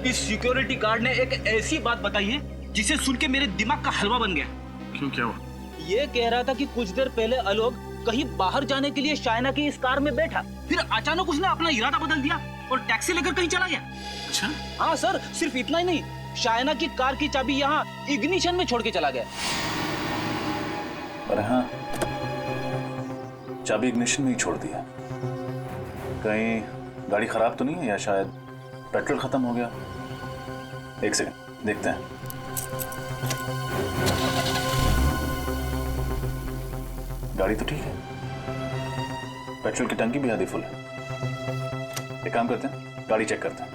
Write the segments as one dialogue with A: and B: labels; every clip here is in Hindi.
A: इस सिक्योरिटी गार्ड ने एक ऐसी बात बताई है जिसे सुन के मेरे दिमाग का हलवा बन गया।
B: क्यों, क्या हुआ?
A: ये कह रहा था कि कुछ देर पहले आलोक कहीं बाहर जाने के लिए शायना की इस कार में बैठा, फिर अचानक उसने अपना इरादा बदल दिया और टैक्सी लेकर कहीं चला गया।
B: अच्छा,
A: हाँ सर, सिर्फ इतना ही नहीं, शायना की कार की चाबी यहाँ इग्निशन में छोड़ के चला गया।
C: पर हाँ, चाबी इग्निशन में ही छोड़ दिया। कहीं गाड़ी खराब तो नहीं है या शायद पेट्रोल खत्म हो गया? एक सेकंड देखते हैं। गाड़ी तो ठीक है, पेट्रोल की टंकी भी आधी फुल है। एक काम करते हैं, गाड़ी चेक करते हैं।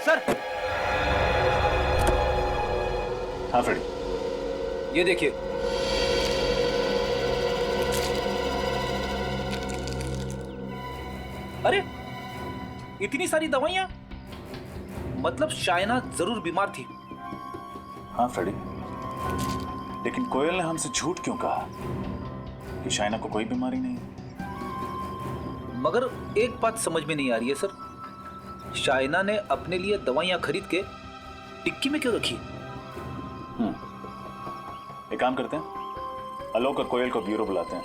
A: सर,
C: हाँ फ्रेडी,
A: ये देखिए। अरे, इतनी सारी दवाइयां, मतलब शायना जरूर बीमार थी।
C: हाँ फ्रेडी, लेकिन कोयल ने हमसे झूठ क्यों कहा कि शायना को कोई बीमारी नहीं है?
A: मगर एक बात समझ में नहीं आ रही है सर, शायना ने अपने लिए दवाइयां खरीद के टिक्की में क्यों रखी?
C: एक काम करते हैं, आलोक और कोयल को ब्यूरो बुलाते हैं,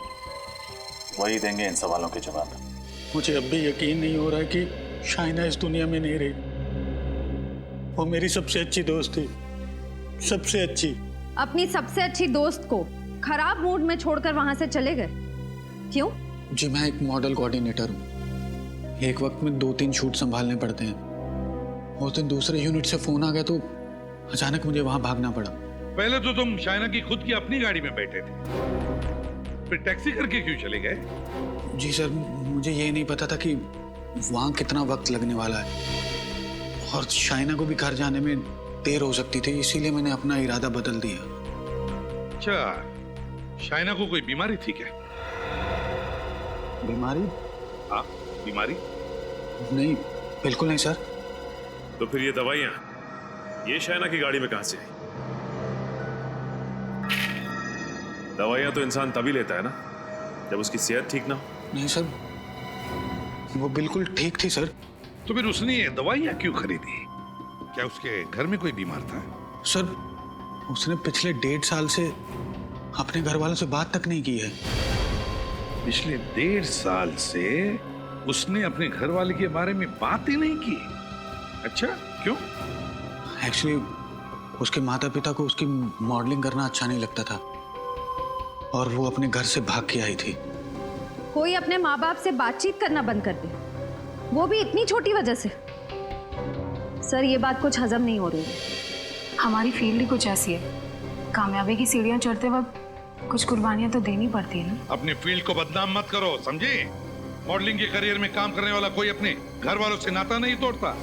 C: वही देंगे इन सवालों के जवाब।
B: मुझे अब भी यकीन नहीं हो रहा कि शायना इस दुनिया में नहीं रही। वो मेरी सबसे अच्छी दोस्त थी, सबसे अच्छी।
D: अपनी सबसे अच्छी दोस्त को खराब मूड में छोड़कर वहां से चले गए, क्यों?
B: जी, मैं एक मॉडल कोऑर्डिनेटर हूँ। एक वक्त में 2-3 शूट संभालने पड़ते हैं। उस दिन दूसरे यूनिट से फोन आ गया तो अचानक मुझे वहां भागना पड़ा।
E: पहले तो तुम शायना की खुद की अपनी गाड़ी में बैठे थे, फिर टैक्सी करके क्यों चले गए?
B: जी सर, मुझे ये नहीं पता था कि वहाँ कितना वक्त लगने वाला है और शायना को भी घर जाने में देर हो सकती थी, इसीलिए मैंने अपना इरादा बदल दिया।
E: अच्छा, शायना को कोई बीमारी थी क्या?
B: बीमारी?
E: हाँ, बीमारी?
B: नहीं, बिल्कुल नहीं सर।
F: तो फिर ये दवाइयां ये शायना की गाड़ी में कहां से आई? दवाइयां तो इंसान तभी लेता है ना जब उसकी सेहत ठीक ना हो।
B: नहीं सर, वो बिल्कुल ठीक थी सर।
E: तो फिर उसने ये दवाइयां क्यों खरीदी? क्या उसके घर में कोई बीमार था?
B: सर, उसने पिछले 1.5 साल से अपने घर वालों से बात तक नहीं की है।
E: पिछले 1.5 साल से उसने अपने घर वाले के बारे में बात ही नहीं की? अच्छा, क्यों?
B: एक्चुअली उसके माता पिता को उसकी मॉडलिंग करना अच्छा नहीं लगता था और वो अपने घर से भाग के आई थी।
D: कोई अपने माँ बाप से बातचीत करना बंद कर दे, वो भी इतनी छोटी वजह से। सर, ये बात कुछ हजम नहीं हो रही है।
G: हमारी फील्ड ही कुछ ऐसी है, कामयाबी की सीढ़ियां चढ़ते वक्त कुछ कुर्बानियां तो देनी पड़ती है ना।
E: अपनी फील्ड को बदनाम मत करो, समझे? मॉडलिंग के करियर में काम करने वाला कोई अपने घर वालों से नाता नहीं तोड़ता।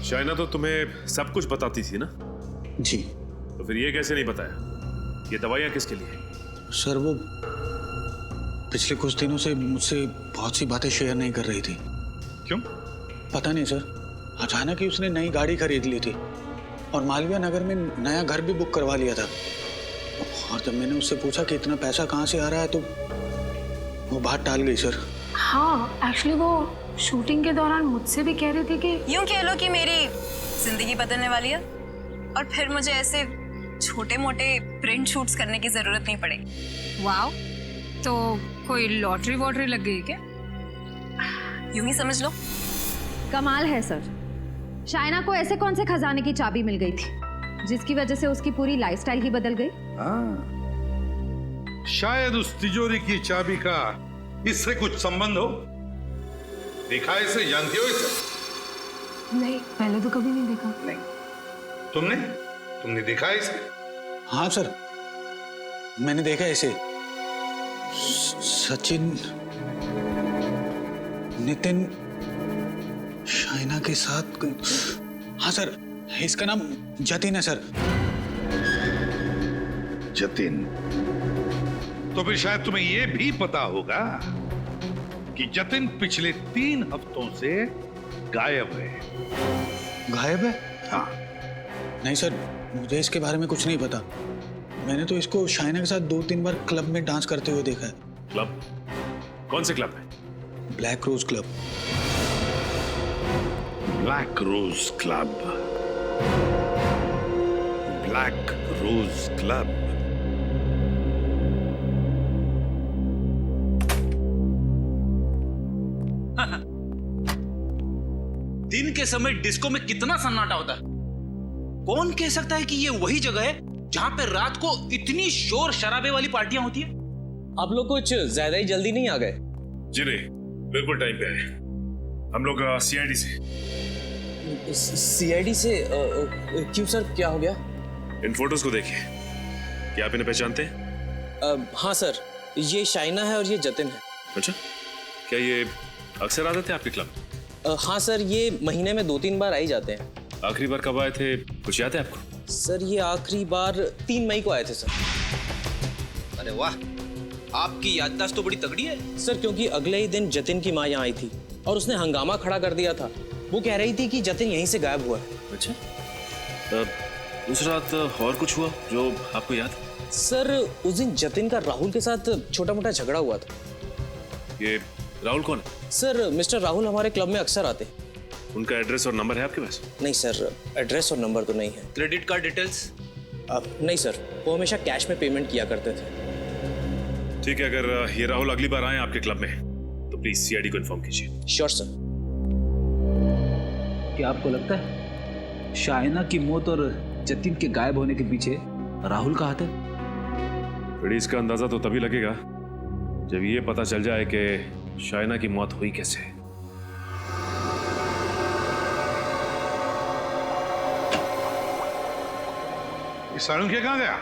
F: शायना तो तुम्हें सब कुछ बताती थी ना?
B: जी।
F: तो फिर ये कैसे नहीं बताया ये दवाइयां किसके लिए?
B: सर, वो पिछले कुछ दिनों से मुझसे बहुत सी बातें शेयर नहीं कर रही थी।
E: क्यों?
B: पता नहीं सर, अचानक ही उसने नई गाड़ी खरीद ली थी और मालवीय नगर में नया घर भी बुक करवा लिया था। और जब मैंने उससे पूछा कि इतना पैसा कहाँ से आ रहा है तो वो बात टाल गई सर।
G: हाँ, एक्चुअली वो शूटिंग के दौरान मुझसे भी कह रहे थे कि
H: यूं कह लो कि मेरी जिंदगी बदलने वाली है और फिर मुझे ऐसे छोटे मोटे प्रिंट शूट्स करने की जरूरत नहीं पड़ेगी।
I: वाओ, तो कोई लॉटरी वॉटरी लग गई क्या?
H: यूं ही समझ लो।
D: कमाल है सर, शायना को ऐसे कौन से खजाने की चाबी मिल गई थी जिसकी वजह से उसकी पूरी लाइफस्टाइल ही बदल गई?
E: हाँ, शायद उस तिजोरी की चाबी का इससे कुछ संबंध हो। देखा है इसे? जानती हो इसे?
G: नहीं, पहले तो कभी नहीं देखा।
E: नहीं, तुमने देखा है इसे?
B: हाँ सर, मैंने देखा इसे। सचिन, नितिन, शायना के साथ। हाँ सर, इसका नाम जतिन है सर।
E: जतिन? तो फिर शायद तुम्हें यह भी पता होगा कि जतिन पिछले 3 हफ्तों से गायब है।
B: गायब है?
E: हाँ,
B: नहीं सर, मुझे इसके बारे में कुछ नहीं पता। मैंने तो इसको शाइना के साथ 2-3 बार क्लब में डांस करते हुए देखा है।
F: क्लब? कौन से क्लब में?
B: Black rose club.
E: Black rose club. Black rose club.
A: दिन के समय डिस्को में कितना सन्नाटा होता है। कौन कह सकता है कि ये वही जगह है जहां पे रात को इतनी शोर शराबे वाली पार्टियां होती है?
J: आप लोग कुछ ज्यादा ही जल्दी नहीं आ गए?
F: जी नहीं, बिल्कुल टाइम पे आए। हम लोग सीआईडी से।
J: सीआईडी से? क्यों सर, क्या हो गया?
F: इन फोटोज को देखिए, क्या आप इन्हें पहचानते हैं?
J: हाँ सर, ये शाइना है और ये जतिन है।
F: अच्छा, क्या ये अक्सर आते थे आपके क्लब?
J: हाँ सर, ये महीने में 2-3 बार आ ही जाते हैं।
F: आखिरी बार कब आए थे, कुछ याद है आपको?
J: सर ये आखिरी बार 3 मई को आए थे सर।
A: अरे वाह, आपकी याददाश्त तो बड़ी तगड़ी है।
J: सर क्योंकि अगले ही दिन जतिन की माँ यहाँ आई थी और उसने हंगामा खड़ा कर दिया था। वो कह रही थी कि जतिन यहीं से गायब हुआ है।
F: अच्छा, उस रात और कुछ हुआ जो आपको याद?
J: सर उस दिन जतिन का राहुल के साथ छोटा मोटा झगड़ा हुआ था।
F: ये राहुल कौन है?
J: सर मिस्टर राहुल हमारे क्लब में अक्सर आते।
F: उनका एड्रेस और नंबर है आपके पास?
J: नहीं सर, एड्रेस और नंबर तो नहीं है।
A: Credit card details?
J: नहीं सर, वो हमेशा कैश में पेमेंट किया करते थे।
F: ठीक है, अगर ये राहुल अगली बार आए आपके क्लब में तो प्लीज सीआईडी को इन्फॉर्म कीजिए।
J: Sure sir.
A: क्या आपको लगता है शाइना की मौत और जतिन के गायब होने के पीछे राहुल का हाथ है?
F: थोड़ी इसका अंदाजा तो तभी लगेगा जब ये पता चल जाए कि शाइना की मौत हुई कैसे।
E: ये सालुंखे कहाँ गया?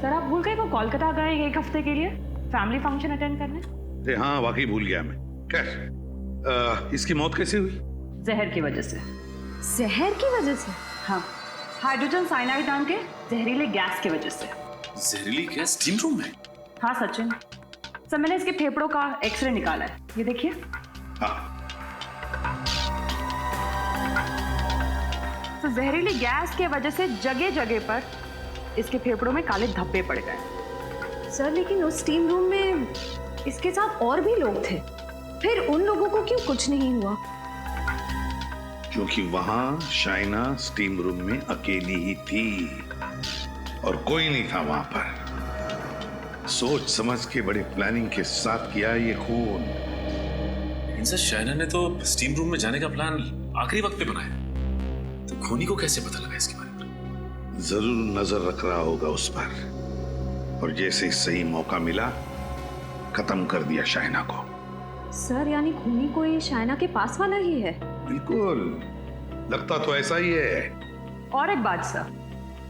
K: सर आप भूल गए वो कोलकाता गए 1 हफ्ते के लिए फैमिली फंक्शन अटेंड करने।
E: अरे हाँ, वाकई भूल गया मैं। खैर, इसकी मौत कैसे हुई?
K: जहर की वजह से।
D: जहर की वजह से?
K: हाँ, हाइड्रोजन साइनाइड नाम के जहरीले गैस की वजह से।
F: जहरीली गैस स्टीम रूम में?
K: हाँ सचिन, सर मैंने इसके फेफड़ों का एक्सरे निकाला है, ये देखिए।
E: हाँ।
K: तो जहरीली गैस के वजह से जगह जगह पर इसके फेफड़ों में काले धब्बे पड़ गए।
D: सर लेकिन उस स्टीम रूम में इसके साथ और भी लोग थे, फिर उन लोगों को क्यों कुछ नहीं हुआ?
E: क्योंकि वहां शाइना स्टीम रूम में अकेली ही थी और कोई नहीं था वहां पर। सोच समझ के बड़े प्लानिंग के साथ किया ये खून।
F: इनसे शाइना ने तो स्टीम रूम में जाने का प्लान आखिरी वक्त पे बनाया, तो खूनी को कैसे पता लगा इसके बारे में?
E: जरूर नजर रख रहा होगा उस पर, और जैसे सही मौका मिला खत्म कर दिया शाइना को।
D: सर यानी खूनी कोई शाइना के पास वाला ही है?
E: बिल्कुल, लगता तो ऐसा ही है।
K: और एक बात सर,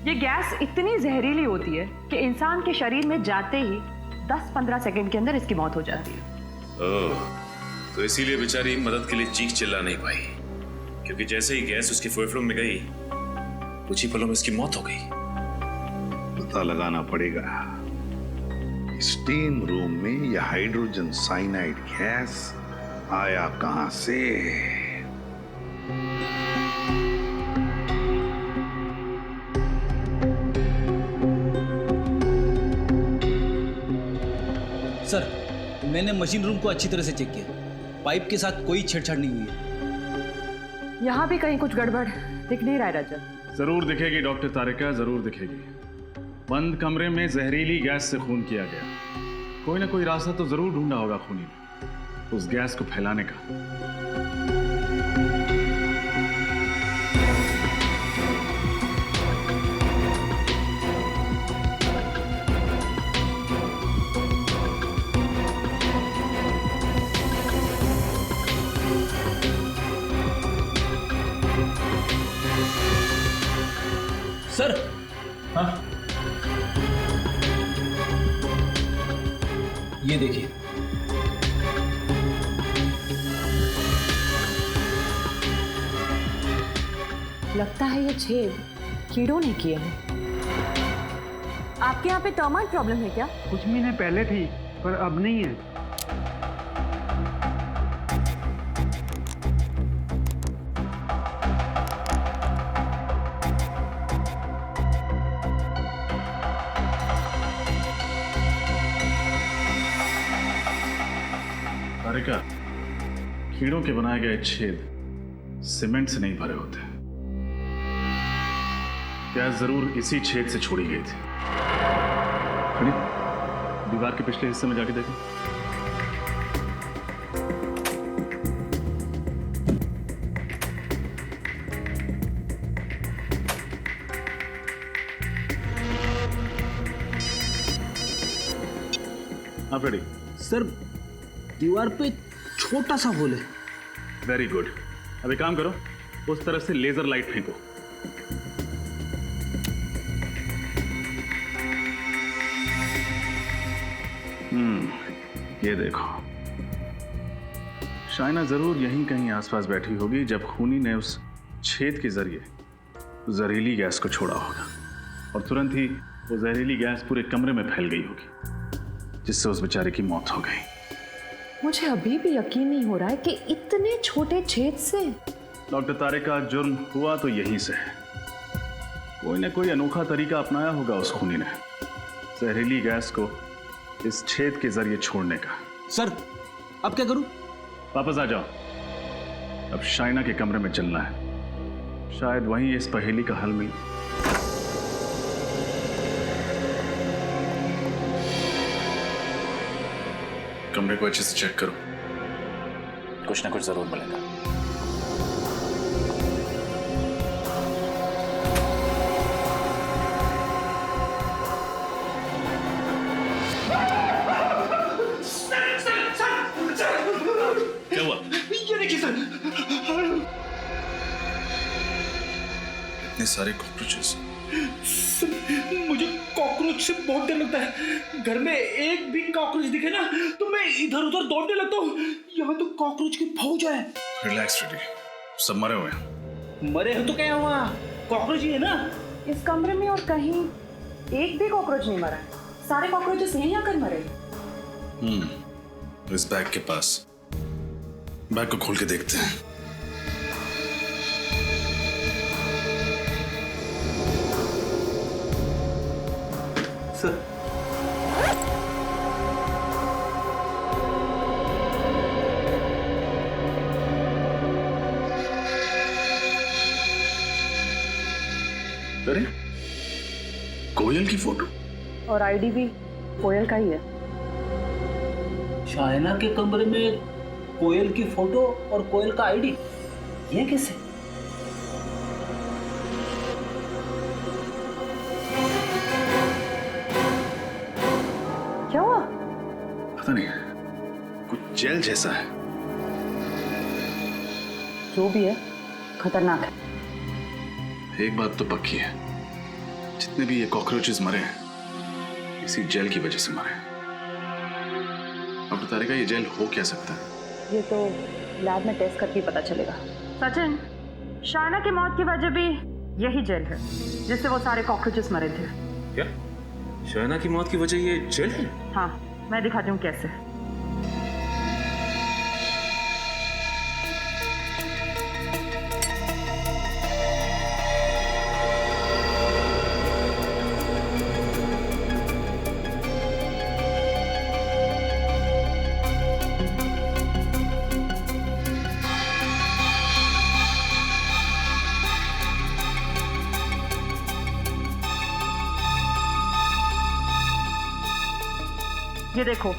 K: ये गैस इतनी जहरीली होती है कि इंसान के शरीर में जाते ही 10-15 सेकंड के अंदर इसकी मौत हो जाती है।
F: ओह, तो इसीलिए बेचारी मदद के लिए चीख चिल्ला नहीं पाई, क्योंकि जैसे ही गैस उसके फेफड़ों में गई कुछ ही पलों में इसकी मौत हो गई।
E: पता लगाना पड़ेगा स्टीम रूम में यह हाइड्रोजन साइनाइड गैस आया कहां से।
A: सर मैंने मशीन रूम को अच्छी तरह से चेक किया, पाइप के साथ कोई छेड़छाड़ नहीं हुई है।
K: यहाँ भी कहीं कुछ गड़बड़ दिख नहीं रहा है रजत।
C: जरूर दिखेगी डॉक्टर तारिका, जरूर दिखेगी। बंद कमरे में जहरीली गैस से खून किया गया, कोई ना कोई रास्ता तो जरूर ढूंढा होगा खूनी ने उस गैस को फैलाने का।
A: सर, हाँ ये देखिए,
K: लगता है ये छेद कीड़ों ने किए हैं। आपके यहाँ पे टर्माइट प्रॉब्लम है क्या?
L: कुछ महीने पहले थी पर अब नहीं है।
C: तारिका, कीड़ों के बनाए गए छेद सीमेंट से नहीं भरे होते। गैस जरूर इसी छेद से छोड़ी गई थी। खड़ी, दीवार के पिछले हिस्से में जाके देखें। हाँ फ्रेडी।
M: सर, दीवार पे छोटा सा होल है।
C: Very good. अब एक काम करो, उस तरफ से लेजर लाइट फेंको। ये देखो, शाइना जरूर यहीं कहीं आसपास बैठी होगी जब खूनी ने उस छेद के जरिए जहरीली गैस को छोड़ा होगा, और तुरंत ही वो जहरीली गैस पूरे कमरे में फैल गई होगी, जिससे उस बेचारे की मौत हो गई।
K: मुझे अभी भी यकीन नहीं हो रहा है कि इतने छोटे छेद से।
C: डॉक्टर तारिका, जुर्म हुआ तो यहीं से है। कोई ना कोई अनोखा तरीका अपनाया होगा उस खूनी ने जहरीली गैस को इस छेद के जरिए छोड़ने का।
M: सर, अब क्या करूं?
C: वापस आ जाओ। अब शाइना के कमरे में चलना है, शायद वहीं इस पहेली का हल मिले। कमरे को अच्छे से चेक करो, कुछ ना कुछ जरूर मिलेगा। क्या हुआ?
A: ये देखिए सर,
C: इतने सारे कॉकरोचेस।
A: मुझे कॉकरोच से बहुत डर लगता है। घर में एक भी कॉकरोच दिखे ना तो मैं इधर उधर दौड़ने लगता हूँ। यहाँ तो कॉकरोच की फौज है।
C: रिलैक्स फ्रेडी, सब मरे हुए हैं।
A: मरे हो तो क्या हुआ, कॉकरोच ही है ना।
K: इस कमरे में और कहीं एक भी कॉकरोच नहीं मरा है। सारे कॉकरोचेस यहीं आकर मरे।
C: इस बैग के पास, बैग को खोल के देखते हैं।
A: सर,
C: अरे, कोयल की फोटो
K: और आईडी भी कोयल का ही है।
M: शाइना के कमरे में कोयल की फोटो और कोयल का आईडी, ये कैसे?
K: क्या हुआ?
C: पता नहीं, कुछ जेल जैसा है।
K: जो भी है, खतरनाक है।
C: एक बात तो पक्की है, जितने भी ये कॉकरोचेस मरे हैं, इसी जेल की वजह से मरे हैं। डॉक्टर तारिका, ये जेल हो क्या सकता है?
K: ये तो लैब में टेस्ट करके पता चलेगा। सचिन, शाइना की मौत की वजह भी यही जेल है जिससे वो सारे कॉकरोचेस मरे थे।
F: क्या शाइना की मौत की वजह ये जेल है?
K: हाँ, मैं दिखाती हूँ कैसे। ये देखो,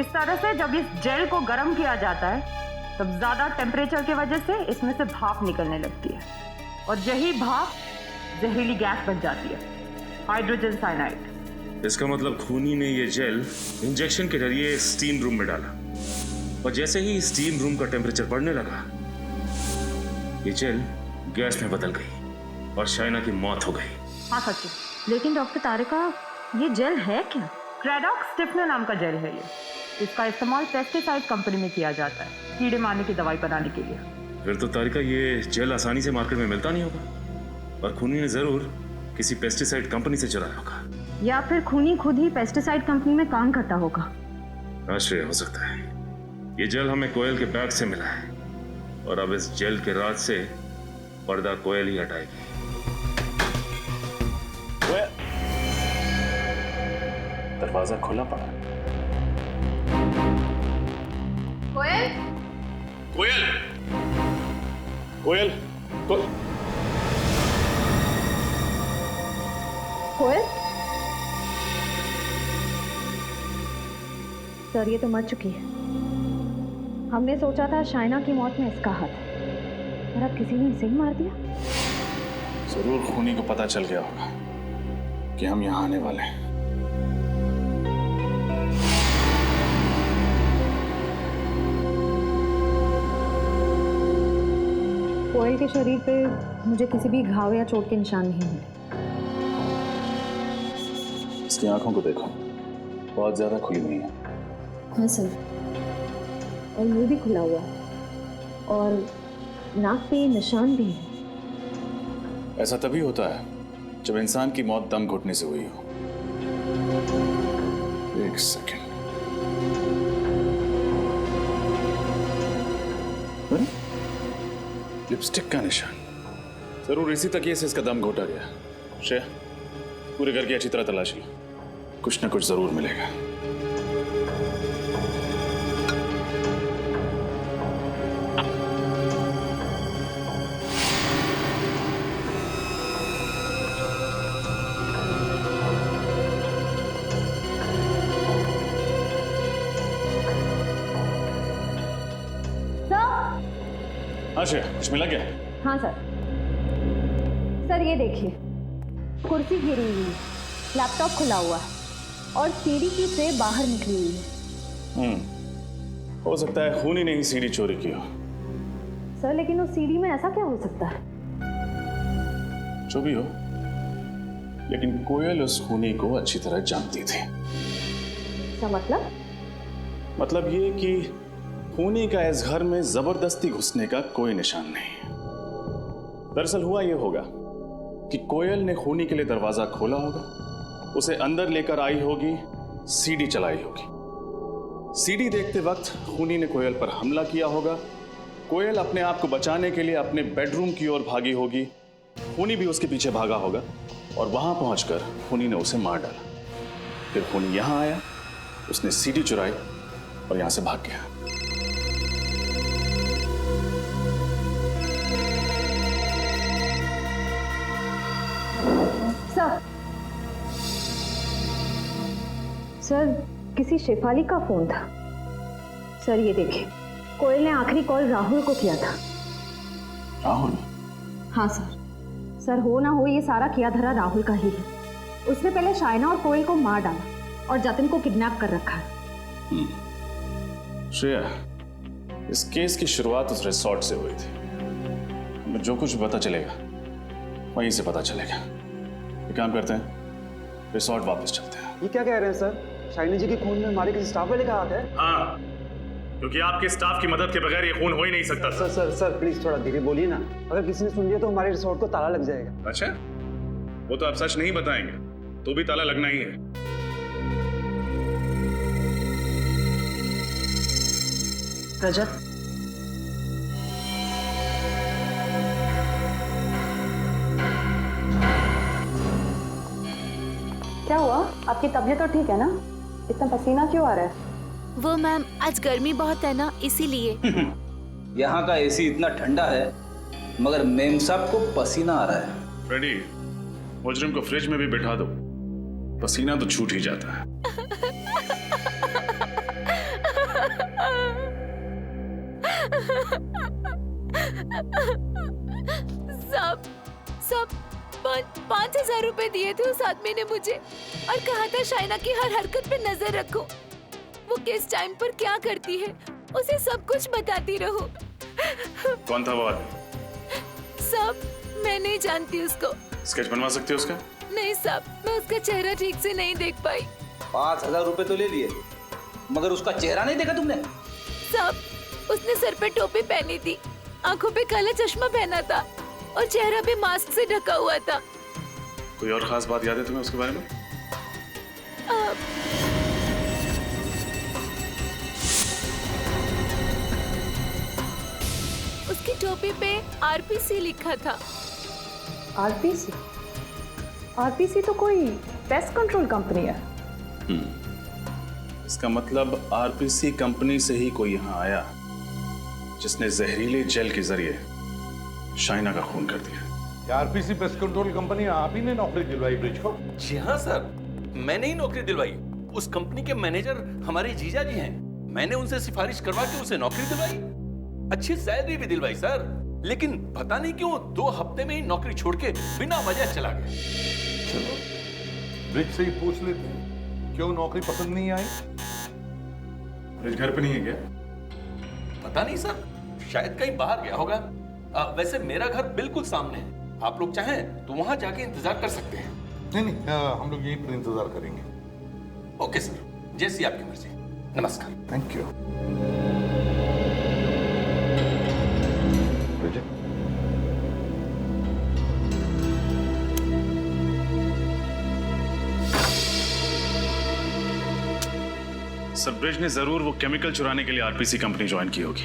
K: इस तरह से जब इस जेल को गर्म किया जाता है तब ज्यादा टेम्परेचर की वजह से इसमें से भाप निकलने लगती है, और यही भाप जहरीली गैस बन जाती है, हाइड्रोजन साइनाइड।
F: इसका मतलब खूनी ने ये जेल इंजेक्शन के जरिए स्टीम रूम में डाला, और जैसे ही स्टीम रूम का टेम्परेचर बढ़ने लगा, ये जेल गैस में बदल गई और शाइना की मौत हो गई।
K: हाँ सच्ची, लेकिन डॉक्टर तारिका, ये जेल है क्या? क्रेडॉक्स स्टिफनर नाम का जेल है ये। इसका इस्तेमाल पेस्टिसाइड कंपनी में किया जाता है, कीड़े मारने की दवाई बनाने के लिए।
F: फिर तो तारिका ये जेल आसानी से मार्केट में मिलता नहीं होगा, और खूनी ने जरूर किसी पेस्टिसाइड कंपनी से चुराया होगा,
D: या फिर खूनी खुद ही पेस्टिसाइड कंपनी में काम करता होगा।
F: आश्चर्य हो सकता है। ये जेल हमें कोयल के बैग से मिला है, और अब इस जेल के राज से पर्दा कोयल ही हटाएगी।
C: दरवाजा खुला पड़ा।
D: कोयल
C: कोयल कोयल
D: कोयल सर ये तो मर चुकी है। हमने सोचा था शाइना की मौत में इसका हाथ है, और अब किसी ने इसे ही मार दिया।
C: जरूर खूनी को पता चल गया होगा कि हम यहाँ आने वाले हैं।
D: कोयल के शरीर पे मुझे किसी भी घाव या चोट के निशान नहीं मिले।
C: इसकी आंखों को देखो, बहुत ज्यादा खुली नहीं है।
D: हाँ सर, और मुंह भी खुला हुआ है और नाक पे निशान भी है।
C: ऐसा तभी होता है जब इंसान की मौत दम घुटने से हुई हो। एक सेकंड। लिपस्टिक का निशान, जरूर इसी तकिए से इसका दम घोटा गया। श्रेया, पूरे घर की अच्छी तरह तलाश लो, कुछ ना कुछ जरूर मिलेगा। हाँ श्रेया, कुछ मिला क्या?
D: हाँ सर। सर ये देखिए, कुर्सी गिरी हुई है, लैपटॉप खुला हुआ है और सीढ़ी की ट्रे बाहर निकली हुई है।
C: हो सकता है खूनी ने ही सीढ़ी चोरी की हो।
D: सर लेकिन उस सीढ़ी में ऐसा क्या हो सकता है?
C: जो भी हो, लेकिन कोयल उस खूनी को अच्छी तरह जानती थी।
D: क्या मतलब?
C: मतलब ये कि खूनी का इस घर में जबरदस्ती घुसने का कोई निशान नहीं। दरअसल हुआ यह होगा कि कोयल ने खूनी के लिए दरवाजा खोला होगा, उसे अंदर लेकर आई होगी, सीढ़ी चलाई होगी। सीढ़ी देखते वक्त खूनी ने कोयल पर हमला किया होगा। कोयल अपने आप को बचाने के लिए अपने बेडरूम की ओर भागी होगी, खूनी भी उसके पीछे भागा होगा और वहां पहुंचकर खूनी ने उसे मार डाला। फिर खूनी यहां आया, उसने सीढ़ी चुराई और यहां से भाग गया।
D: सर किसी शेफाली का फोन था। सर ये देखिए, कोयल ने आखिरी कॉल राहुल को किया था।
C: राहुल?
D: हाँ सर। सर हो ना हो ये सारा किया धरा राहुल का ही है। उसने पहले शाइना और कोयल को मार डाला और जतिन को किडनैप कर रखा है।
C: श्रेया, इस केस की शुरुआत उस रिसोर्ट से हुई थी। हमें जो कुछ पता चलेगा वहीं से पता चलेगा। एक काम करते हैं, रिसोर्ट वापस चलते हैं।
L: ये क्या कह रहे हैं सर? शाइनी जी के खून में हमारे किसी स्टाफ वाले का हाथ है?
C: हाँ, क्योंकि आपके स्टाफ की मदद के बगैर ये खून हो ही नहीं सकता।
L: सर प्लीज थोड़ा धीरे बोलिए ना। अगर किसी ने सुन लिया तो हमारे रिसोर्ट को ताला लग जाएगा।
C: अच्छा, वो तो आप सच नहीं बताएंगे तो भी ताला लगना ही है।
K: रजत, क्या हुआ? आपकी तबीयत तो ठीक है ना? इतना पसीना क्यों आ रहा है?
N: वो मैम, आज गर्मी बहुत है ना, इसीलिए।
M: यहाँ का एसी इतना ठंडा है मगर मेम साहब को पसीना आ रहा है।
C: फ्रेडी, मुजरिम को फ्रिज में भी बिठा दो, पसीना तो छूट ही जाता है।
N: सब 5,000 रुपए दिए थे उस आदमी ने मुझे और कहा था शाइना की हर हरकत पे नजर रखो, वो किस टाइम पर क्या करती है उसे सब कुछ बताती रहो।
C: कौन था वो आदमी?
N: सब मैं नहीं जानती उसको।
C: स्केच बनवा सकते हो उसका?
N: नहीं साहब, मैं उसका चेहरा ठीक से नहीं देख पाई।
M: 5,000 रुपए तो ले लिए मगर उसका चेहरा नहीं देखा तुमने?
N: साहब, उसने सर पे टोपी पहनी थी, आंखों पे काला चश्मा पहना था और चेहरा भी मास्क से ढका हुआ था।
C: कोई और खास बात याद है तुम्हें उसके बारे में?
N: उसकी टोपी पे आरपीसी लिखा था।
K: आरपीसी? आरपीसी तो कोई पेस्ट कंट्रोल कंपनी है।
C: इसका मतलब आरपीसी कंपनी से ही कोई यहाँ आया जिसने जहरीले जेल के जरिए शाइना का खून कर दिया।
E: आरपीसी पेस्ट कंट्रोल कंपनी आप ही ने नौकरी दिलवाई ब्रिज को?
O: जी हाँ सर, मैंने ही नौकरी दिलवाई। उस कंपनी के मैनेजर हमारे जीजा जी हैं। मैंने उनसे सिफारिश करवा के उसे नौकरी दिलवाई, अच्छी सैलरी भी दिलवाई सर। लेकिन पता नहीं क्यों 2 हफ्ते में ही नौकरी छोड़ के बिना वजह चला गया।
E: चलो ब्रिज से ही पूछ लेते हैं, क्यों नौकरी पसंद नहीं आई?
C: ब्रिज घर पे नहीं है क्या?
O: पता नहीं सर, शायद कहीं बाहर गया होगा। वैसे मेरा घर बिल्कुल सामने है, आप लोग चाहें तो वहां जाके इंतजार कर सकते हैं।
E: नहीं, हम लोग यहीं पर इंतजार करेंगे।
O: ओके सर, जैसी आपकी मर्जी। नमस्कार।
E: Thank you.
C: सर ब्रिज ने जरूर वो केमिकल चुराने के लिए आरपीसी कंपनी ज्वाइन की होगी।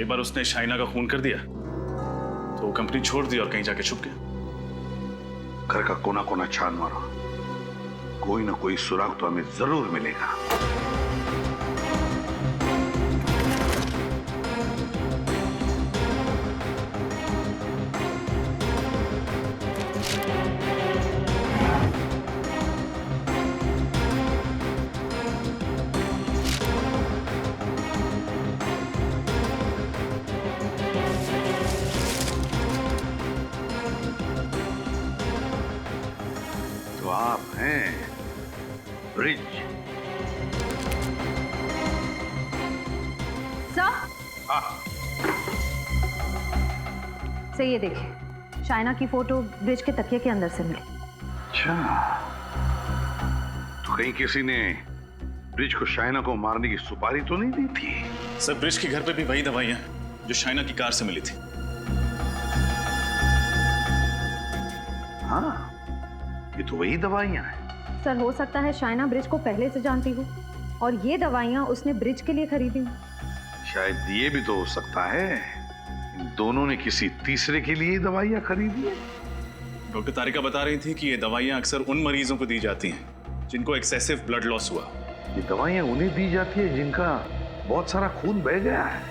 C: एक बार उसने शाइना का खून कर दिया तो वो कंपनी छोड़ दी और कहीं जाके छुप गया।
E: घर का कोना कोना छान मारो, कोई ना कोई सुराग तो हमें जरूर मिलेगा। तो आप हैं ब्रिज?
D: सर
E: हाँ।
D: से ये देखिए, शाइना की फोटो ब्रिज के तकिए के अंदर से मिली।
E: अच्छा, तो कहीं किसी ने ब्रिज को शाइना को मारने की सुपारी तो नहीं दी थी?
C: सर ब्रिज के घर पे भी वही दवाइयां जो शाइना की कार से मिली थी।
E: हाँ, ये तो वही दवाइयां हैं।
D: सर हो सकता है शाइना ब्रिज को पहले से जानती हो और ये दवाइयां उसने ब्रिज के लिए खरीदी हो।
E: शायद ये भी तो हो सकता है इन दोनों ने किसी तीसरे के लिए दवाइयां खरीदी है।
C: डॉक्टर तारिका बता रही थी कि ये दवाइयां अक्सर उन मरीजों को दी जाती हैं जिनको एक्सेसिव ब्लड लॉस हुआ।
E: ये दवाइयां उन्हें दी जाती है जिनका बहुत सारा खून बह गया है।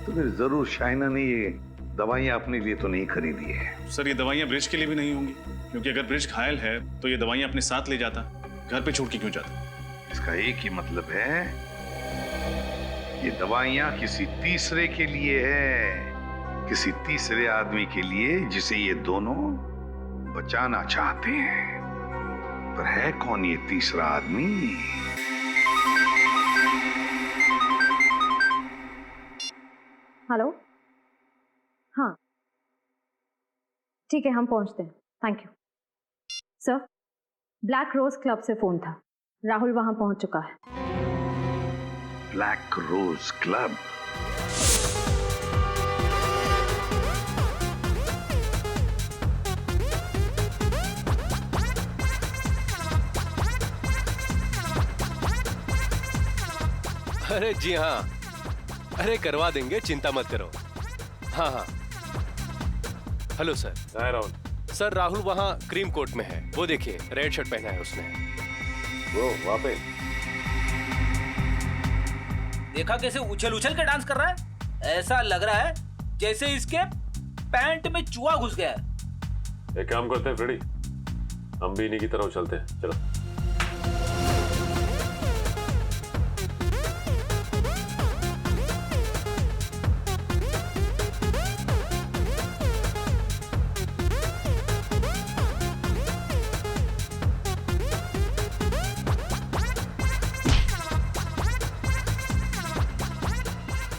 E: तो फिर जरूर शाइना ने ये दवाइयां अपने लिए तो नहीं खरीदी है।
C: सर ये दवाइयां ब्रिज के लिए भी नहीं होंगी, क्योंकि अगर ब्रिज घायल है तो ये दवाइयां अपने साथ ले जाता, घर पे छोड़ के क्यों जाता?
E: इसका एक ही मतलब है, ये दवाइयां किसी तीसरे के लिए है, किसी तीसरे आदमी के लिए जिसे ये दोनों बचाना चाहते हैं। पर है कौन ये तीसरा आदमी?
D: हेलो, हाँ ठीक है, हम पहुंचते हैं। Thank you sir. Black rose club से फोन था, राहुल वहां पहुंच चुका है।
E: Black rose club?
P: अरे जी हाँ, अरे करवा देंगे, चिंता मत करो। हाँ हाँ, hello sir.
F: Rahul
P: sir Rahul वहाँ क्रीम कोट में है, वो देखिए रेड शर्ट पहना है उसने।
F: वो वहाँ पे
M: देखा कैसे उछल उछल के डांस कर रहा है? ऐसा लग रहा है जैसे इसके पैंट में चूहा घुस गया है।
F: एक काम करते हैं फ्रेडी, हम भी इन्हीं की तरफ चलते हैं। चलो।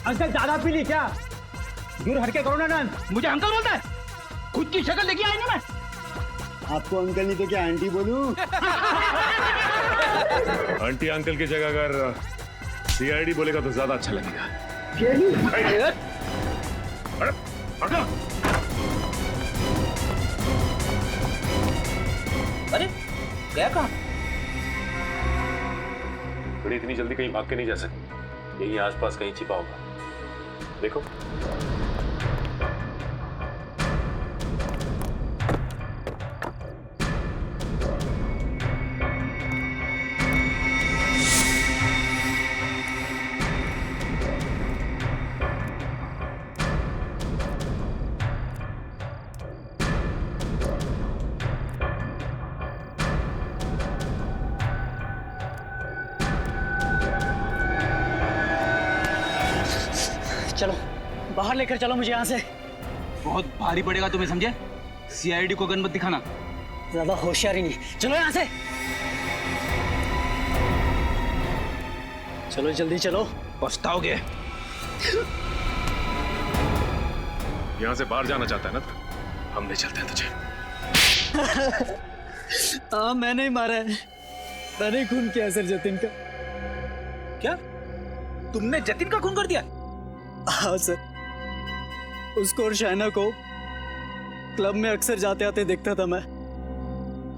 L: अंकल ज्यादा पी ली क्या? दूर हटके करो ना डांस।
M: मुझे अंकल बोलता है? खुद की शक्ल लेके आई ना मैं।
L: आपको अंकल नहीं तो क्या आंटी बोलूं?
F: आंटी अंकल की जगह अगर सीआईडी बोलेगा तो ज्यादा अच्छा लगेगा।
M: अरे गया कहाँ?
F: बड़ी इतनी जल्दी कहीं भाग के नहीं जा सकती, यही आसपास कहीं छिपा होगा। देखो
L: चलो बाहर लेकर चलो मुझे यहाँ से।
M: बहुत भारी पड़ेगा तुम्हें, समझे? सीआईडी को गन मत दिखाना।
L: ज्यादा होशियारी नहीं, चलो यहाँ से। चलो जल्दी चलो,
M: पछताओगे।
F: यहां से बाहर जाना चाहता है ना तो हम ले चलते हैं तुझे।
L: हाँ मैंने ही मारा है, मैंने खून किया सर जतिन का।
M: क्या तुमने जतिन का खून कर दिया?
L: हाँ सर, उसको और शाइना को क्लब में अक्सर जाते आते देखता था मैं।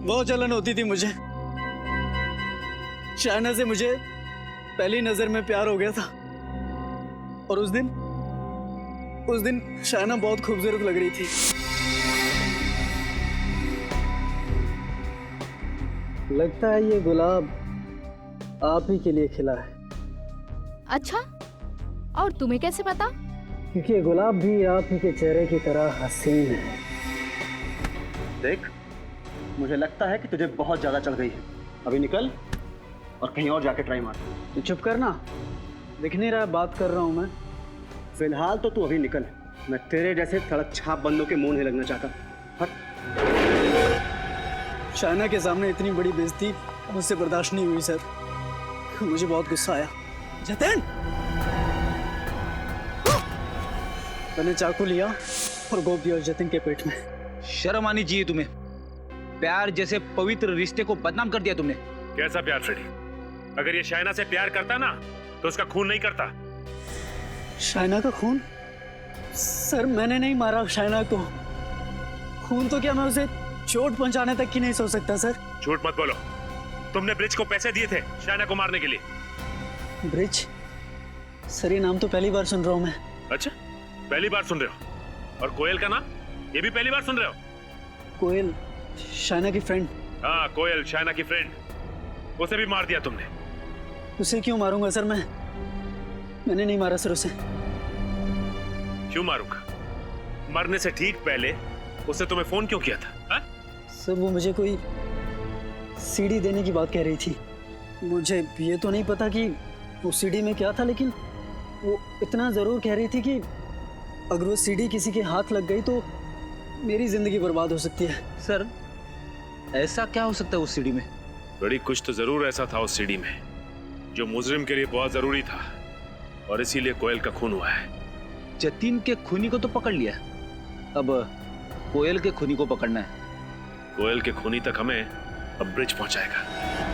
L: बहुत जलन होती थी मुझे। शाइना से मुझे पहली नजर में प्यार हो गया था और उस दिन शाइना बहुत खूबसूरत लग रही थी। लगता है ये गुलाब आप ही के लिए खिला है।
N: अच्छा, और तुम्हें कैसे पता?
L: क्योंकि ये गुलाब भी आप ही के चेहरे की तरह हसीन है।
Q: देख, मुझे लगता है कि तुझे बहुत ज्यादा चढ़ गई है। अभी निकल और कहीं और जाके ट्राई मार।
L: तू चुप करना, दिख नहीं रहा बात कर रहा हूं मैं।
Q: फिलहाल तो तू अभी निकल, मैं तेरे जैसे सड़क छाप बंदों के मुंह नहीं लगना चाहता। हट।
L: शाइना के सामने इतनी बड़ी बेइज्जती मुझसे बर्दाश्त नहीं हुई सर, मुझे बहुत गुस्सा आया। जतिन, मैंने चाकू लिया और गोप दिया जतिन के पेट में।
M: शर्म आनी चाहिए तुम्हें, प्यार जैसे पवित्र रिश्ते को बदनाम कर दिया तुमने।
F: कैसा प्यार फ्रेडी? अगर ये शाइना से प्यार करता ना तो उसका खून नहीं करता।
L: शाइना का खून? सर मैंने नहीं मारा शाइना को। खून तो क्या मैं उसे चोट पहुंचाने तक की नहीं सोच सकता सर।
F: झूठ मत बोलो, तुमने ब्रिज को पैसे दिए थे शाइना को मारने के लिए।
L: ब्रिज? सर ये नाम तो पहली बार सुन रहा हूं मैं।
F: अच्छा, पहली बार सुन रहे हो? और कोयल का नाम ये भी पहली बार सुन रहे हो?
L: कोयल शाइना की फ्रेंड।
F: हाँ, कोयल शाइना की फ्रेंड, उसे भी मार दिया तुमने।
L: उसे क्यों मारूंगा सर? मैंने नहीं मारा सर उसे।
F: क्यों मारूंगा? मरने से ठीक पहले उसने तुम्हें फोन क्यों किया था? हा?
L: सर वो मुझे कोई सीडी देने की बात कह रही थी। मुझे ये तो नहीं पता कि वो सीडी में क्या था, लेकिन वो इतना जरूर कह रही थी कि अगर वो सीडी किसी के हाथ लग गई तो मेरी जिंदगी बर्बाद हो सकती है।
M: सर ऐसा क्या हो सकता है उस सीडी में?
F: बड़ी कुछ तो जरूर ऐसा था उस सीडी में जो मुजरिम के लिए बहुत जरूरी था और इसीलिए कोयल का खून हुआ है।
M: जतिन के खूनी को तो पकड़ लिया, अब कोयल के खूनी को पकड़ना है।
F: कोयल के खूनी तक हमें अब ब्रिज पहुंचाएगा।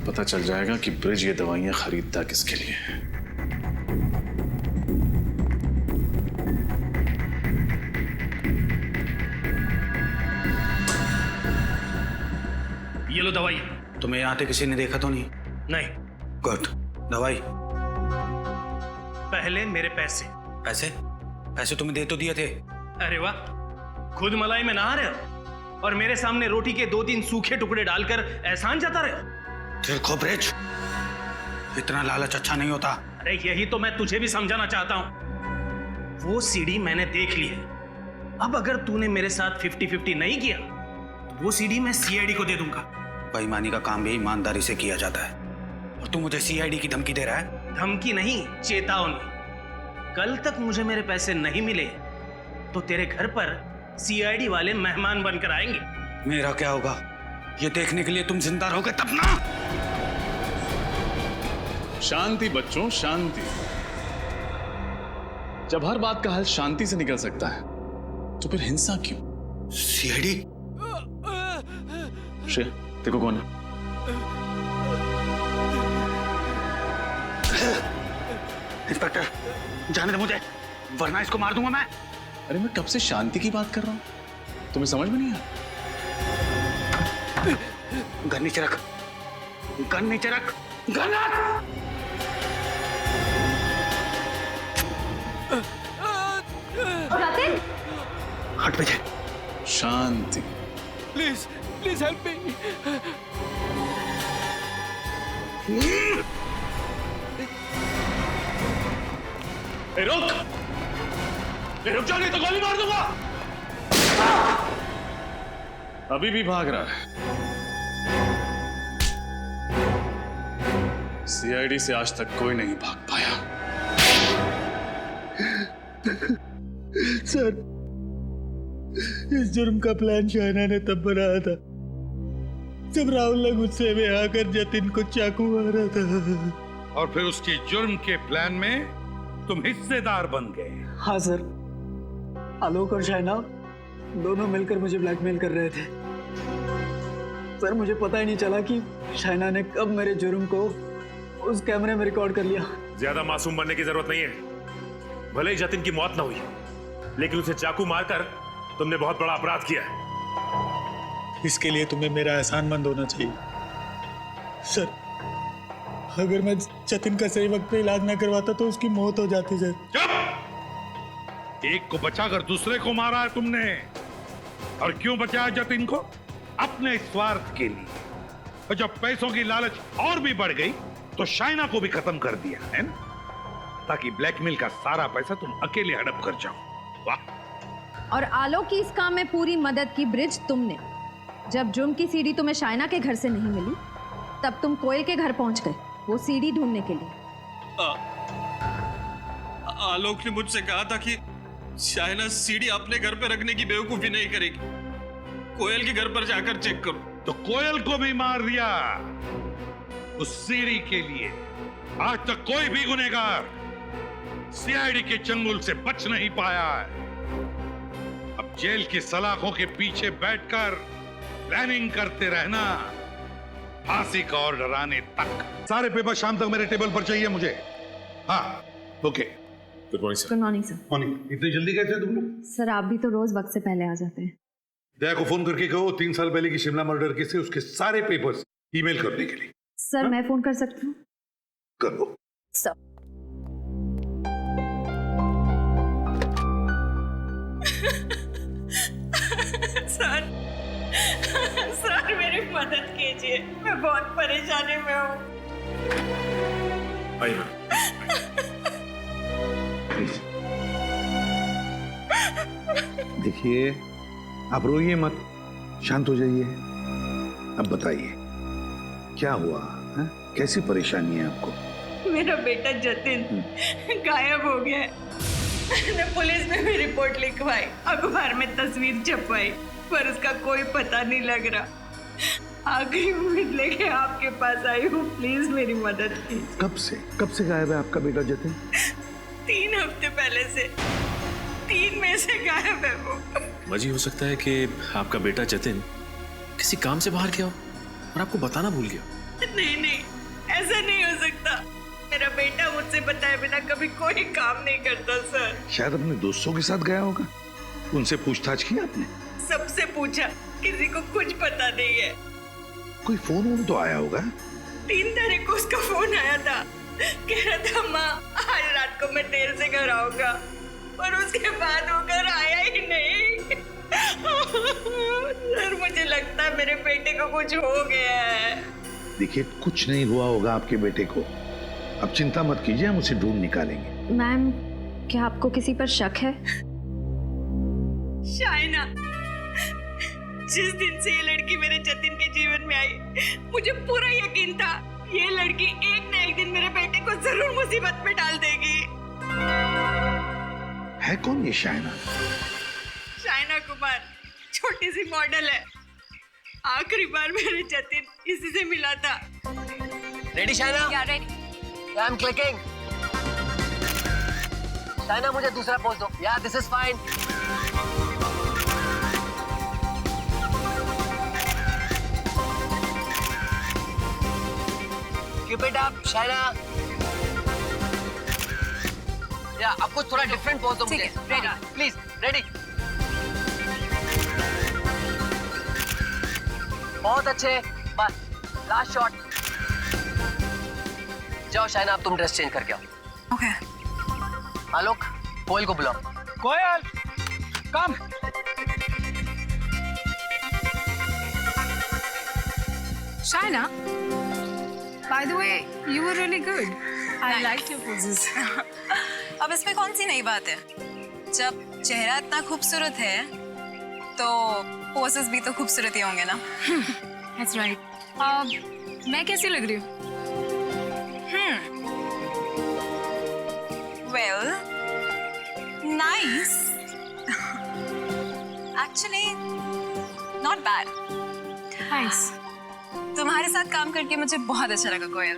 F: पता चल जाएगा कि ब्रिज ये दवाइयां खरीदता किसके लिए है।
B: ये लो दवाई। तुम्हें यहाँ आते किसी ने देखा तो नहीं?
R: नहीं।
B: गुड। दवाई?
R: पहले मेरे पैसे।
B: पैसे? पैसे तुम्हें दे तो दिए थे।
R: अरे वाह, खुद मलाई में नहा रहे हो और मेरे सामने रोटी के 2-3 सूखे टुकड़े डालकर एहसान जता रहे हो।
B: देखो ब्रिज, इतना लालच अच्छा नहीं होता।
R: अरे यही तो मैं तुझे भी समझाना चाहता हूं। वो सीडी मैंने देख ली है, अब अगर तूने मेरे साथ 50-50 नहीं किया तो वो सीडी मैं सीआईडी को दे दूंगा।
B: बेईमानी का काम भी ईमानदारी से किया जाता है और तू मुझे सीआईडी की धमकी दे रहा है?
R: धमकी नहीं, चेतावनी। कल तक मुझे मेरे पैसे नहीं मिले तो तेरे घर पर सीआईडी वाले मेहमान बनकर आएंगे।
B: मेरा क्या होगा ये देखने के लिए तुम जिंदा रहोगे तब ना।
C: शांति बच्चों, शांति। जब हर बात का हल शांति से निकल सकता है तो फिर हिंसा क्यों?
B: सीआईडी?
C: श्रेय, देखो कौन है?
B: इंस्पेक्टर, जाने दे मुझे, वरना इसको मार दूंगा मैं।
C: अरे मैं कब से शांति की बात कर रहा हूं, तुम्हें समझ में नहीं आया?
B: गन नीचे रख, गन नीचे रख, गन रख।
D: जतिन
B: हट विजय।
C: शांति।
P: Please please help me.
C: रुक, रुक जा, नहीं तो गोली मार दूंगा। अभी भी भाग रहा है। सीआईडी से आज तक कोई नहीं भाग पाया।
B: सर, इस जुर्म का प्लान शाइना ने तब बनाया था जब राहुल ने गुस्से में आकर जतिन को चाकू मारा था।
E: और फिर उसकी जुर्म के प्लान में तुम हिस्सेदार बन गए।
L: हाँ सर, आलोक और शाइना दोनों मिलकर मुझे ब्लैकमेल कर रहे थे। सर, मुझे पता ही नहीं चला कि शाइना ने कब मेरे जुर्म को उस कैमरे में रिकॉर्ड कर लिया।
F: ज्यादा मासूम बनने की जरूरत नहीं है। भले ही जतिन की मौत ना हुई, लेकिन उसे चाकू मारकर तुमने बहुत बड़ा अपराध किया है।
B: इसके लिए तुम्हें मेरा एहसानमंद होना चाहिए। सर, अगर मैं जतिन का सही वक्त पे इलाज ना करवाता तो उसकी मौत हो जाती। सर,
E: चुप! एक को बचाकर दूसरे को मारा है तुमने। और क्यों बचाया जतिन को? अपने स्वार्थ के लिए। और जब पैसों की लालच और भी बढ़ गई तो शाइना को भी खत्म कर दिया है ना, ताकि ब्लैकमेल का सारा पैसा तुम अकेले हड़प कर जाओ। वाह!
D: और आलोक की इस काम में पूरी मदद की ब्रिज तुमने। जब जुर्म की सीडी तुम्हें शाइना के घर से नहीं मिली, तब तुम कोयल के घर पहुंच गए वो सीडी ढूंढने के लिए।
S: आलोक ने मुझसे कहा था कि शाइना सीडी अपने घर पे रखने की बेवकूफी नहीं करेगी। कोयल के घर पर जाकर चेक करो।
E: तो कोयल को भी मार दिया उस सीडी के लिए। आज तक कोई भी गुनहगार सीआईडी के चंगुल से बच नहीं पाया है। अब जेल की सलाखों के पीछे बैठकर प्लानिंग करते रहना, फांसी का ऑर्डर आने तक। सारे पेपर शाम तक मेरे टेबल पर चाहिए मुझे। हाँ, okay.
F: Good morning sir.
D: Good morning sir.
E: Morning. इतनी जल्दी कैसे तुम लोग?
D: सर, आप भी तो रोज वक्त से पहले आ जाते हैं।
E: दया को फोन करके कहो 3 साल पहले की शिमला मर्डर केस से उसके सारे पेपर्स ईमेल करने के लिए।
D: सर, मैं फोन कर सकती हूँ?
E: करो।
D: सर,
K: सर मेरी मदद कीजिए, मैं बहुत परेशानी में हूँ।
E: देखिए, आप रोइए मत, शांत हो जाइए। अब बताइए क्या हुआ है? कैसी परेशानी है आपको?
K: मेरा बेटा जतिन गायब हो गया है। मैंने पुलिस में भी रिपोर्ट लिखवाई, अखबार में तस्वीर छपवाई, पर उसका कोई पता नहीं लग रहा। आखिरी उम्मीद लेके आपके पास आई हूँ, प्लीज मेरी मदद कीजिए।
E: कब से गायब है आपका बेटा जतिन?
K: 3 हफ्ते पहले से। 3 में से गायब है वो।
F: वजह हो सकता है कि आपका बेटा जतिन किसी काम से बाहर गया हो और आपको बताना भूल गया।
K: नहीं, ऐसा नहीं हो सकता। मेरा बेटा मुझसे बताए बिना कभी कोई काम नहीं करता सर।
E: शायद अपने दोस्तों के साथ गया होगा। उनसे पूछताछ की आपने?
K: सबसे पूछा, किसी को कुछ पता नहीं है।
E: कोई फोन तो आया होगा?
K: 3 तारीख को उसका फोन आया था, कह रहा था माँ आज रात को मैं देर से घर आऊंगा, और उसके बाद वो घर आया ही नहीं। सर, मुझे लगता है मेरे बेटे को कुछ हो गया है।
E: देखिए, कुछ नहीं हुआ होगा आपके बेटे को। अब चिंता मत कीजिए, हम उसे ढूंढ निकालेंगे।
D: मैम, क्या आपको किसी पर शक है?
K: शाइना, जिस दिन से ये लड़की मेरे जतिन के जीवन में आई, मुझे पूरा यकीन था ये लड़की एक न एक दिन मेरे बेटे को जरूर मुसीबत में डाल देगी।
E: है कौन ये शाइना?
K: शाइना कुमार, छोटी सी मॉडल है। आखिरी बार मेरे जतिन इसी से मिला था।
J: रेडी शाइना?
H: क्या ready?
J: I am clicking. Shaina, मुझे दूसरा पोज दो। या this is fine. Keep it up Shaina. या आपको थोड़ा डिफरेंट पोज दो मुझे।
H: रेडी?
J: Please, ready. बहुत अच्छे, बस लास्ट शॉट। जाओ शाइना, अब तुम ड्रेस चेंज करके आओ।
H: ओके।
J: आलोक,
T: कोयल को बुलाओ।
B: कोयल, कम।
I: Shaina, by the way, you were really good. I liked your poses.
H: अब इसमें कौन सी नई बात है? जब चेहरा इतना खूबसूरत है, तो पोसेस भी तो खूबसूरत ही होंगे ना?
I: That's right. मैं कैसी लग रही हूँ?
H: Well, nice. Actually, not bad.
I: Nice.
H: तुम्हारे साथ काम करके मुझे बहुत अच्छा लगा कोयल।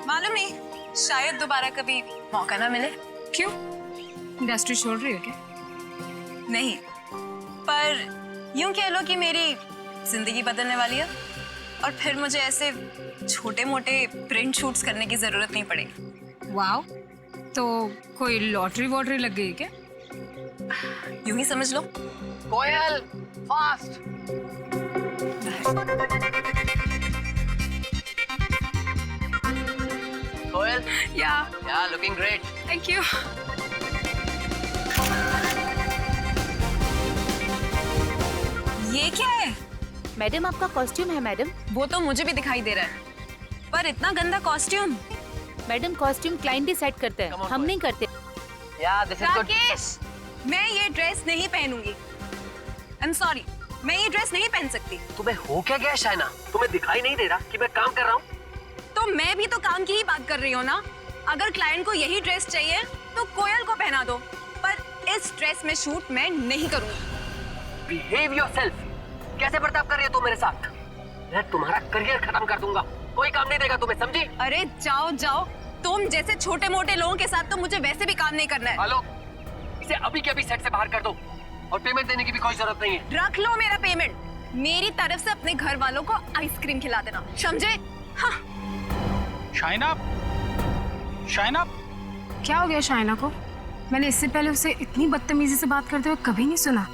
H: मालूम नहीं, शायद दोबारा कभी मौका ना मिले।
I: क्यों? इंडस्ट्री छोड़ रही हो क्या?
H: नहीं, पर यूं कह लो कि मेरी जिंदगी बदलने वाली है और फिर मुझे ऐसे छोटे मोटे प्रिंट शूट्स करने की जरूरत नहीं पड़ेगी।
I: वाओ, तो कोई लॉटरी वॉटरी लग गई क्या?
H: यूं ही समझ लो।
T: कोयल, फास्ट। कोयल,
I: या
T: लुकिंग ग्रेट।
I: Thank you.
H: ये क्या है?
N: मैडम, आपका कॉस्ट्यूम है मैडम।
H: वो तो मुझे भी दिखाई दे रहा है, पर इतना गंदा costume.
N: Madam, costume client decide करते हैं, हम नहीं करते।
H: राकेश, मैं ये ड्रेस नहीं पहनूंगी। आई एम सॉरी, मैं ये ड्रेस नहीं पहन सकती।
T: तुम्हें हो क्या गया शाइना? तुम्हें दिखाई नहीं दे रहा कि मैं काम कर रहा हूँ?
H: तो मैं भी तो काम की ही बात कर रही हूँ ना। अगर क्लाइंट को यही ड्रेस चाहिए तो कोयल को पहना दो, पर इस ड्रेस में शूट मैं नहीं करूँगी।
T: Behave yourself. कैसे बर्ताव कर रही हो तुम मेरे साथ? मैं तुम्हारा करियर खत्म कर दूंगा। कोई काम नहीं देगा तुम्हें, समझी?
H: अरे जाओ जाओ, तुम जैसे छोटे मोटे लोगों के साथ तो मुझे वैसे भी काम नहीं करना है।
T: हेलो, इसे अभी के अभी सेट से बाहर कर दो और पेमेंट देने की भी कोई जरूरत नहीं है।
H: रख लो मेरा पेमेंट। मेरी तरफ से अपने घर वालों को आइसक्रीम खिला देना, समझे? हाँ।
B: शाइना, शाइना,
I: क्या हो गया शाइना को? मैंने इससे पहले उसे इतनी बदतमीजी से बात करते हुए कभी नहीं सुना।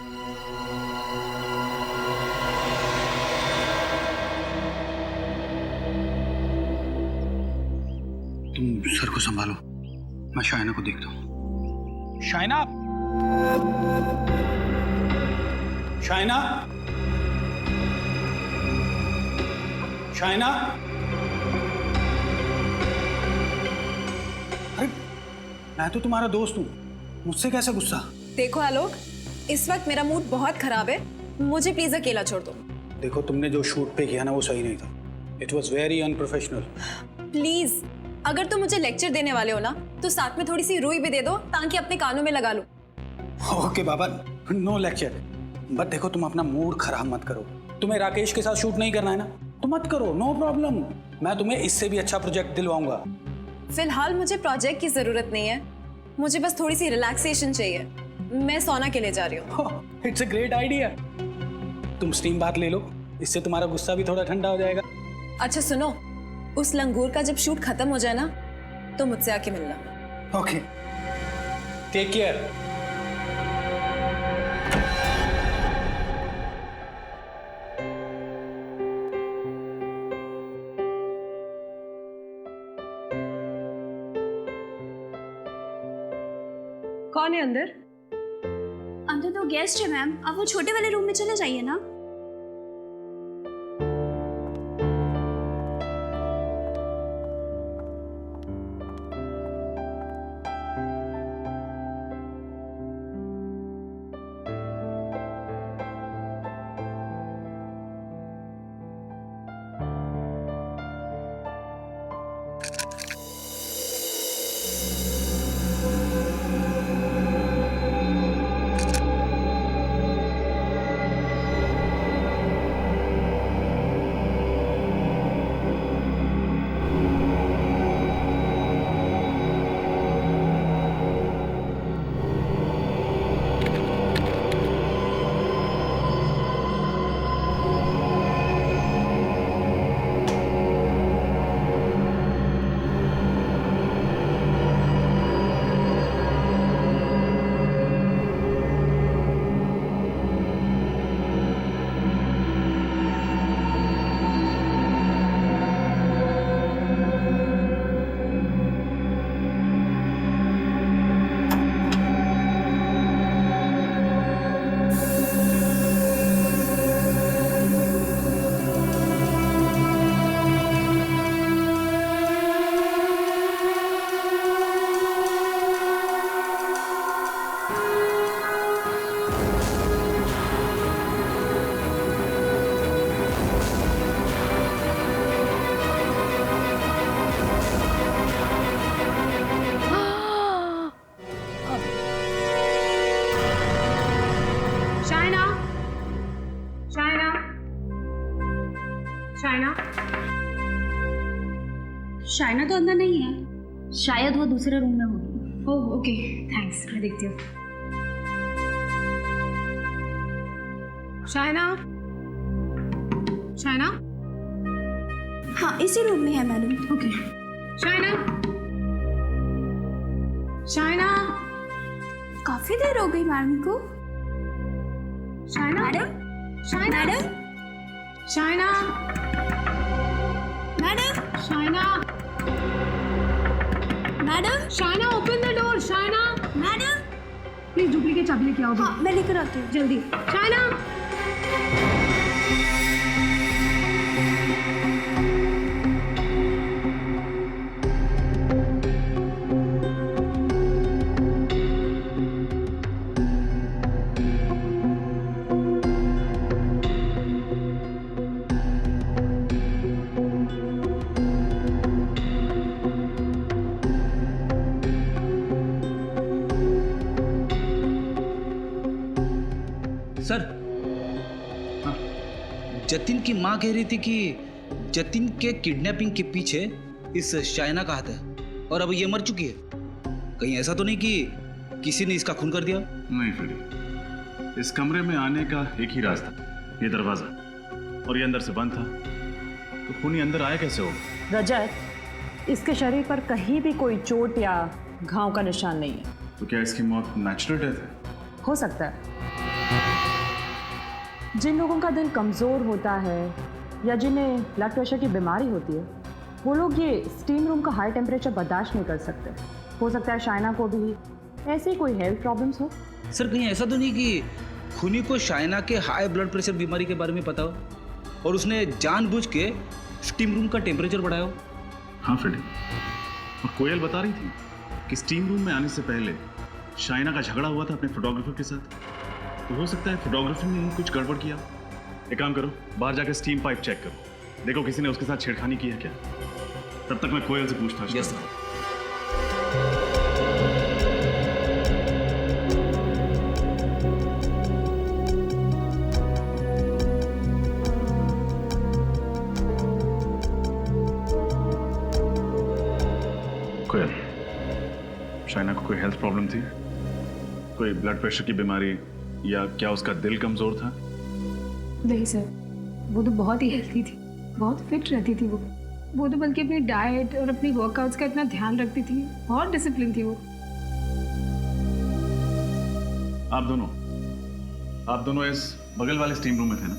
B: तुम सर को संभालो, मैं शाइना को देखता हूँ। शाइना, शाइना, शाइना। अरे मैं तो तुम्हारा दोस्त हूँ, मुझसे कैसे गुस्सा?
H: देखो आलोक, इस वक्त मेरा मूड बहुत खराब है, मुझे प्लीज अकेला छोड़ दो।
B: देखो, तुमने जो शूट पे किया ना वो सही नहीं था। It was very unprofessional.
H: Please, अगर तुम मुझे लेक्चर देने वाले हो ना, तो साथ में थोड़ी सी रुई भी दे दो ताकि अपने कानों में लगा लूं।
B: ओके बाबा, नो लेक्चर। बट देखो, तुम अपना मूड खराब मत करो। तुम्हें राकेश के साथ शूट नहीं करना है ना, तो मत करो, नो प्रॉब्लम। मैं तुम्हें इससे भी अच्छा प्रोजेक्ट दिलवाऊंगा।
H: फिलहाल मुझे प्रोजेक्ट की जरूरत नहीं है, मुझे बस थोड़ी सी रिलैक्सेशन चाहिए। मैं सोना के लिए जा रही हूँ।
B: It's a great idea. तुम स्टीम बात ले लो, इससे तुम्हारा गुस्सा भी थोड़ा ठंडा हो जाएगा।
H: अच्छा सुनो, उस लंगूर का जब शूट खत्म हो जाए ना, तो मुझसे आके मिलना।
B: Okay, take care.
H: कौन है अंदर?
U: अंदर तो गेस्ट है मैम, आप वो छोटे वाले रूम में चले जाइए ना।
I: शाइना,
U: शाइना तो अंदर नहीं है, शायद वो दूसरे रूम में होगी।
I: ओह ओके, थैंक्स, मैं देखती हूँ। शाइना, शाइना,
U: हाँ इसी रूम में है मैडम।
I: ओके। शाइना, शाइना,
U: काफी देर हो गई मैडम को।
I: Shaina,
U: madam,
I: Shaina,
U: madam,
I: Shaina,
U: madam,
I: Shaina,
U: madam,
I: Shaina, open the door. Shaina,
U: madam,
I: please duplicate चाबी लेके आओ।
U: हाँ मैं लेकर आती हूँ
I: जल्दी। शाइना,
A: सर, जतिन की माँ कह रही थी कि जतिन के किडनैपिंग के पीछे इस शाइना का हाथ है और अब ये मर चुकी है। कहीं ऐसा तो नहीं कि किसी ने इसका खून कर दिया?
C: नहीं फ्रेडी, इस कमरे में आने का एक ही रास्ता, ये दरवाजा, और ये अंदर से बंद था, तो खूनी अंदर आया कैसे होगा?
K: रजत, इसके शरीर पर कहीं भी कोई चोट या घाव का निशान नहीं है।
C: तो क्या इसकी मौत नेचुरल डेथ है?
K: हो सकता है। जिन लोगों का दिल कमज़ोर होता है या जिन्हें ब्लड प्रेशर की बीमारी होती है, वो लोग ये स्टीम रूम का हाई टेम्परेचर बर्दाश्त नहीं कर सकते। हो सकता है शाइना को भी ऐसे ही कोई हेल्थ प्रॉब्लम्स हो।
A: सर, कहीं ऐसा तो नहीं कि खूनी को शाइना के हाई ब्लड प्रेशर बीमारी के बारे में पता हो और उसने जानबूझ के स्टीम रूम का टेम्परेचर बढ़ाया हो?
C: हाँ फ्रेडी, और कोयल बता रही थी कि स्टीम रूम में आने से पहले शाइना का झगड़ा हुआ था अपने फोटोग्राफर के साथ, तो हो सकता है फोटोग्राफर ने ही कुछ गड़बड़ किया। एक काम करो, बाहर जाकर स्टीम पाइप चेक करो, देखो किसी ने उसके साथ छेड़खानी की है क्या। तब तक मैं कोयल से पूछताछ करता हूं। कोयल, शाइना को कोई हेल्थ प्रॉब्लम थी? कोई ब्लड प्रेशर की बीमारी, या क्या उसका दिल कमजोर था?
I: नहीं सर, वो तो बहुत ही हेल्थी थी, बहुत फिट रहती थी वो तो बल्कि अपनी डाइट और अपनी वर्कआउट्स का इतना ध्यान रखती थी, बहुत डिसिप्लिन थी वो।
C: आप दोनों इस बगल वाले स्टीम रूम में थे ना?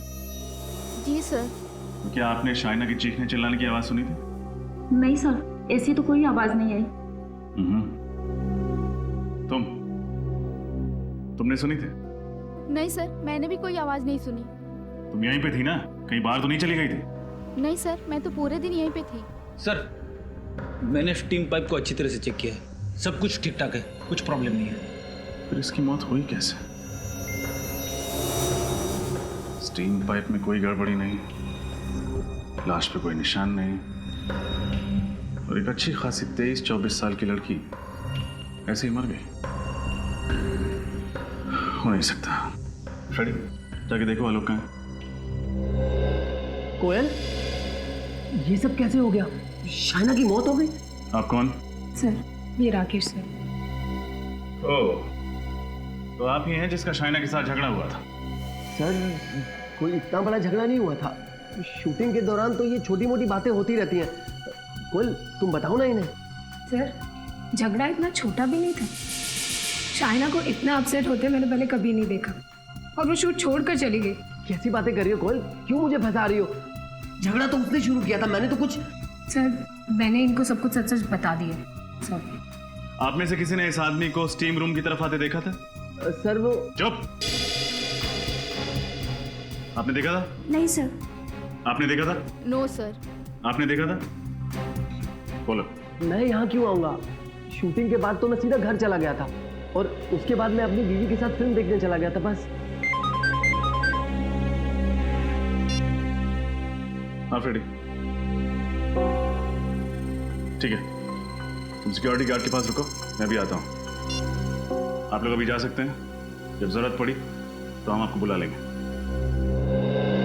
N: जी सर।
C: तो क्या आपने शाइना की चीखने चिल्लाने की आवाज सुनी थी?
U: नहीं सर, ऐसी तो कोई आवाज नहीं आई।
C: तुमने सुनी थी?
N: नहीं सर, मैंने भी कोई आवाज नहीं सुनी।
C: तुम यहीं पे थी ना, कहीं बाहर तो नहीं चली गई थी?
N: नहीं सर, मैं तो पूरे दिन यहीं पे थी।
A: सर, मैंने स्टीम पाइप को अच्छी तरह से चेक किया है, सब कुछ ठीक ठाक है, कुछ प्रॉब्लम नहीं है।
C: फिर इसकी मौत हुई कैसे? स्टीम पाइप में कोई गड़बड़ी नहीं, लाश पे कोई निशान नहीं, और एक अच्छी खासी 23-24 साल की लड़की ऐसे ही मर गई। हो नहीं सकता। फ्रेडी, जाके देखो आलोक कहाँ है।
T: कोयल, ये सब कैसे हो गया? शाइना की मौत हो गई?
C: आप कौन?
I: सर, ये राकेश सर।
C: ओह, तो आप ही हैं जिसका शाइना के साथ झगड़ा हुआ था?
T: सर, कोई इतना बड़ा झगड़ा नहीं हुआ था। शूटिंग के दौरान तो ये छोटी मोटी बातें होती रहती हैं। कोयल, तुम बताओ ना इन्हें।
I: सर, झगड़ा इतना छोटा भी नहीं था। शाइना को इतना अपसेट होते मैंने पहले कभी नहीं देखा, और वो शूट छोड़कर चली गई।
T: कैसी बातें कर रही हो कोयल? क्यों मुझे फंसा रही हो? झगड़ा तो उसने शुरू किया था, मैंने तो कुछ।
I: सर, मैंने इनको सब कुछ सच सच बता दिया। सॉरी।
C: आप में से किसी ने इस आदमी को स्टीम रूम की तरफ आते देखा था?
T: सर, वो।
C: चुप! आपने देखा था?
U: नहीं सर।
C: आपने देखा था?
N: No sir.
C: आपने देखा था? बोलो।
T: मैं यहाँ क्यों आऊंगा? शूटिंग के बाद तो मैं सीधा घर चला गया था, और उसके बाद मैं अपनी बीवी के साथ फिल्म देखने चला गया था, बस।
C: हाँ फ्रेडी, ठीक है, तुम सिक्योरिटी गार्ड के पास रुको, मैं भी आता हूँ। आप लोग अभी जा सकते हैं, जब जरूरत पड़ी तो हम आपको बुला लेंगे।